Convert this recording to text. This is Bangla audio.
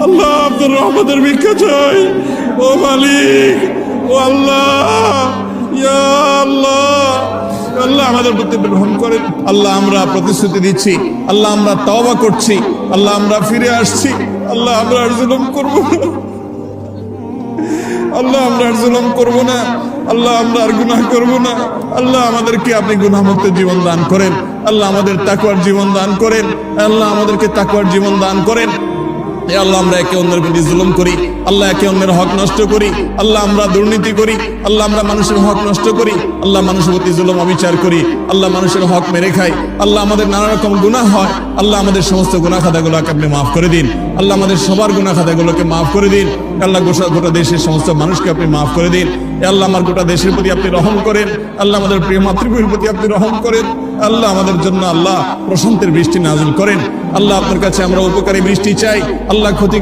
আল্লাহ আপনার রহমতের ভিক্ষা চাই। ও মালিক, ও আল্লাহ, ইয়া আল্লাহ, আল্লাহ আমাদের প্রতি গ্রহণ করেন। আল্লাহ আমরা প্রতিশ্রুতি দিচ্ছি, আল্লাহ আমরা তওবা করছি, আল্লাহ আমরা ফিরে আসছি, আল্লাহ আমরা আর জুলুম করব না, আল্লাহ আমরা আর জুলুম করব না, আল্লাহ আমরা আর গুনাহ করব না। আল্লাহ আমাদেরকে আপনি গুনাহমুক্ত জীবন দান করেন, আল্লাহ আমাদের তাকওয়ার জীবন দান করেন, আল্লাহ আমাদেরকে তাকওয়ার জীবন দান করেন। এ আল্লাহ আমরা একে অন্যের প্রতি জুলুম করি, আল্লাহ একে অন্যের হক নষ্ট করি, আল্লাহ আমরা দুর্নীতি করি, আল্লাহ আমরা মানুষের হক নষ্ট করি, আল্লাহ মানুষের প্রতি জুলুম অবিচার করি, আল্লাহ মানুষের হক মেরে খাই, আল্লাহ আমাদের নানা রকম গুনাহ হয়, আল্লাহ আমাদের সমস্ত গুনাহ খাতাগুলোকে আপনি মাফ করে দিন, আল্লাহ আমাদের সবার গুনাহ খাতাগুলোকে মাফ করে দিন, আল্লাহ গোটা দেশের সমস্ত মানুষকে আপনি মাফ করে দিন। আল্লাহ আমার গোটা দেশের প্রতি আপনি রহম করেন, আল্লাহ আমাদের প্রিয় মাতৃভূমির প্রতি আপনি রহম করেন, আল্লাহ আমাদের জন্য আল্লাহ প্রশান্তের বৃষ্টি নাযিল করেন। আল্লাহ আপনার কাছে আমরা উপকারী বৃষ্টি চাই, আল্লাহ ক্ষতি